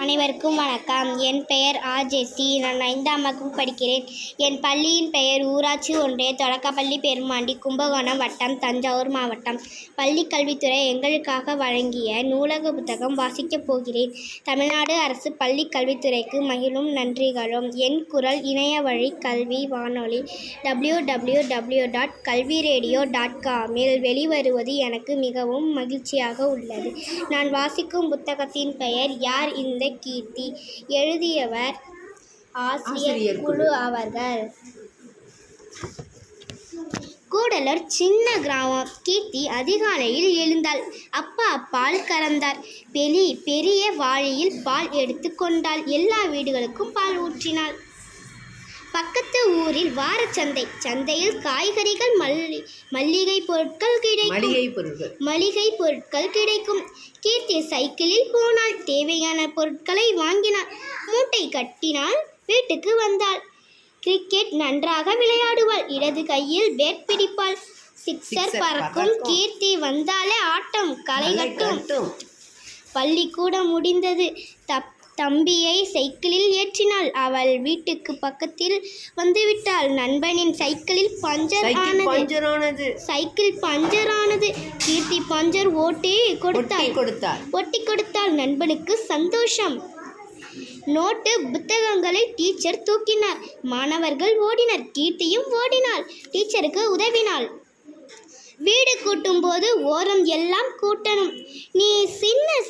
அனைவருக்கும் வணக்கம். என் பெயர் ஜெசி. நான் 5ஆம் வகுப்பு படிக்கிறேன். என் பள்ளியின் பெயர் ஊராட்சி ஒன்றிய தொடக்கப்பள்ளி பெருமாண்டி, கும்பகோணம் வட்டம், தஞ்சாவூர் மாவட்டம். பள்ளி கல்வித்துறை எங்களுக்காக வழங்கிய நூலக புத்தகம் வாசிக்கப் போகிறேன். தமிழ்நாடு அரசு பள்ளி கல்வித்துறைக்கு மகிழும் நன்றிகளும். என் குரல் இணைய வழி கல்வி வானொலி www.kalviradio.com-இல் வெளிவருவது எனக்கு மிகவும் மகிழ்ச்சியாக உள்ளது. நான் வாசிக்கும் புத்தகத்தின் பெயர் யார் இந்த கீர்த்தி. எழுதியவர் ஆசிரியர் குழு அவர்கள். கூடலூர் சின்ன கிராமம். கீர்த்தி அதிகாலையில் எழுந்தாள். அப்பா பால் கறந்தார். பெரிய வாளியில் பால் எடுத்து கொண்டாள். எல்லா வீடுகளுக்கும் பால் ஊற்றினாள். பக்கத்து ஊரில் வாரச்சந்தை. சந்தையில் காய்கறிகள், மளிகை பொருட்கள் கிடைக்கும். கீர்த்தி சைக்கிளில் போனாள். தேவையான பொருட்களை வாங்கினாள். மூட்டை கட்டினாள். வீட்டுக்கு வந்தாள். கிரிக்கெட் நன்றாக விளையாடுவாள். இடது கையில் பேட் பிடிப்பாள். சிக்ஸர் பறக்கும். கீர்த்தி வந்தாலே ஆட்டம் களை கட்டும். பள்ளிக்கூடம் முடிந்தது. தம்பியை சைக்கிளில் ஏற்றினாள். அவள் வீட்டுக்கு பக்கத்தில் வந்துவிட்டாள். நண்பனின் சைக்கிளில் பஞ்சர் ஆனது. கீர்த்தி பஞ்சர் ஒட்டி கொடுத்தாள். நண்பனுக்கு சந்தோஷம். நோட்டு புத்தகங்களை டீச்சர் தூக்கினார். மாணவர்கள் ஓடினர். கீர்த்தியும் ஓடினாள். டீச்சருக்கு உதவினாள். வீடு கூட்டும் போது ஓரம் எல்லாம் கூட்டணும். நீ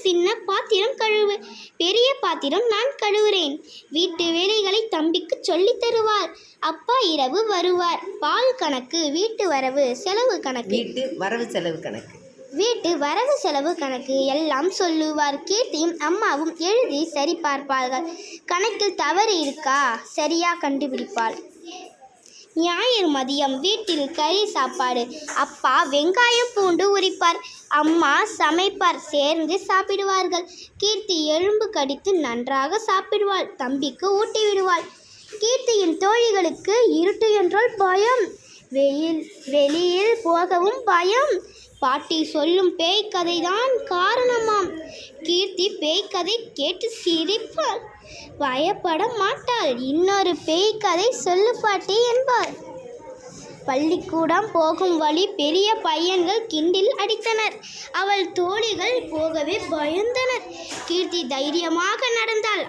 சின்ன பாத்திரம் கழுவு, பெரிய பாத்திரம் நான் கழுவுறேன். வீட்டு வேலைகளை தம்பிக்கு சொல்லி தருவார். அப்பா இரவு வருவார். பால் கணக்கு, வீட்டு வரவு செலவு கணக்கு எல்லாம் சொல்லுவார். கீர்த்தியும் அம்மாவும் எழுதி சரி பார்ப்பார்கள். கணக்கில் தவறு இருக்கா சரியா கண்டுபிடிப்பாள். ஞாயிறு மதியம் வீட்டில் கறி சாப்பாடு. அப்பா வெங்காயம் பூண்டு உரிப்பார். அம்மா சமைப்பார். சேர்ந்து சாப்பிடுவார்கள். கீர்த்தி எலும்பு கடித்து நன்றாக சாப்பிடுவாள். தம்பிக்கு ஊட்டி விடுவாள். கீர்த்தியின் தோழிகளுக்கு இருட்டு என்றால் பயம். வெளியில் போகவும் பயம். பாட்டி சொல்லும் பேய் கதைதான் காரணமாம். கீர்த்தி பேய் கதை கேட்டு சிரிப்பாள். பயப்பட மாட்டாள். இன்னொரு பேய் கதை சொல்லு பாட்டி என்பார். பள்ளிக்கூடம் போகும் வழி பெரிய பையன்கள் கிண்டில் அடித்தனர். அவள் தோழிகள் போகவே பயந்தனர். கீர்த்தி தைரியமாக நடந்தாள்.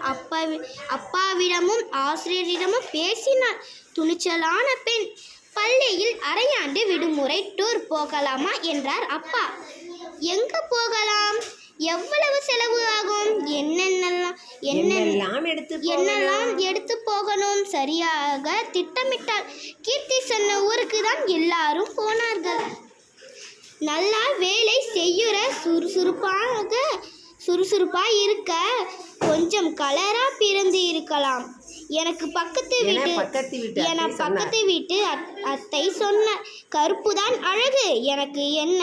அப்பாவிடமும் ஆசிரியரிடமும் பேசினாள். துணிச்சலான பெண். பள்ளியில் அரையாண்டு விடுமுறை டூர் போகலாமா என்றார் அப்பா. எங்க போகலாம்? எவ்வளவு செலவு ஆகும்? என்னெல்லாம் எடுத்து போகணும்? சரியாக திட்டமிட்டாள். கீர்த்தி சொன்ன ஊருக்கு தான் எல்லாரும் போனார்கள். நல்லா வேலை செய்யுற சுறுசுறுப்பாக இருக்க கொஞ்சம் கலரா பிறந்து இருக்கலாம். எனக்கு பக்கத்து வீட்டு அத்தை சொன்ன கருப்புதான் அழகு. எனக்கு என்ன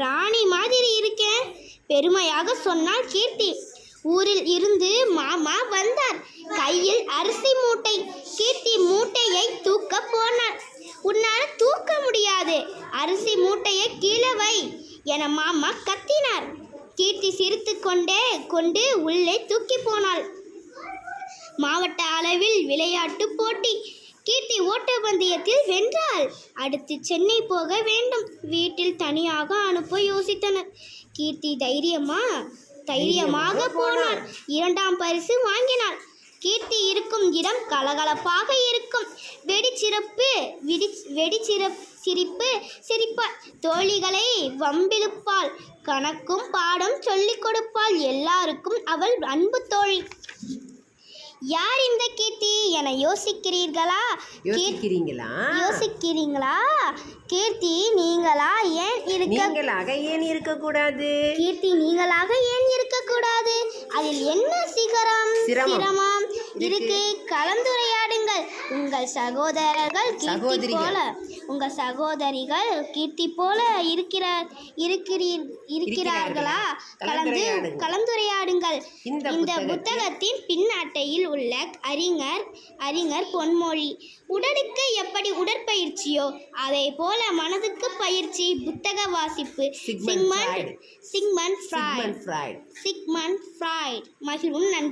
ராணி மாதிரி இருக்கேன் பெருமையாக சொன்னாள் கீர்த்தி. ஊரில் இருந்து மாமா வந்தார். கையில் அரிசி மூட்டை. கீர்த்தி மூட்டையை தூக்க போனார். உன்னால் தூக்க முடியாது, அரிசி மூட்டையை கீழே வை என மாமா கத்தினார். கீர்த்தி சிரித்து கொண்டு உள்ளே தூக்கி போனாள். மாவட்ட அளவில் விளையாட்டு போட்டி. கீர்த்தி ஓட்டப்பந்தயத்தில் வென்றாள். அடுத்து சென்னை போக வேண்டும். வீட்டில் தனியாக அனுப்ப யோசித்தனர். கீர்த்தி தைரியமாக போனாள். 2ஆம் பரிசு வாங்கினாள். கீர்த்தி இருக்கும் இடம் கலகலப்பாக இருக்கும். சிரிப்பாள். தோழிகளை வம்பிழுப்பாள். கணக்கும் பாடம் சொல்லிக் கொடுப்பாள். எல்லாருக்கும் அவள் அன்பு தோழி. யார் இந்த கீர்த்தி என யோசிக்கிறீர்களா? கீர்த்தி நீங்களாக ஏன் இருக்கக்கூடாது? அதில் என்ன சிரமம் இருக்கு? கலந்துரையாடுங்கள். உங்கள் சகோதரிகள் கீர்த்தி போல இருக்கிறார்களா? கலந்துரையாடுங்கள். இந்த புத்தகத்தின் பின்னட்டையில் உள்ள அறிஞர் பொன்மொழி. உடலுக்கு எப்படி உடற்பயிற்சியோ அதே போல மனதுக்கு பயிற்சி புத்தக வாசிப்பு. Sigmund Freud. மகிழ்வும் நன்றி.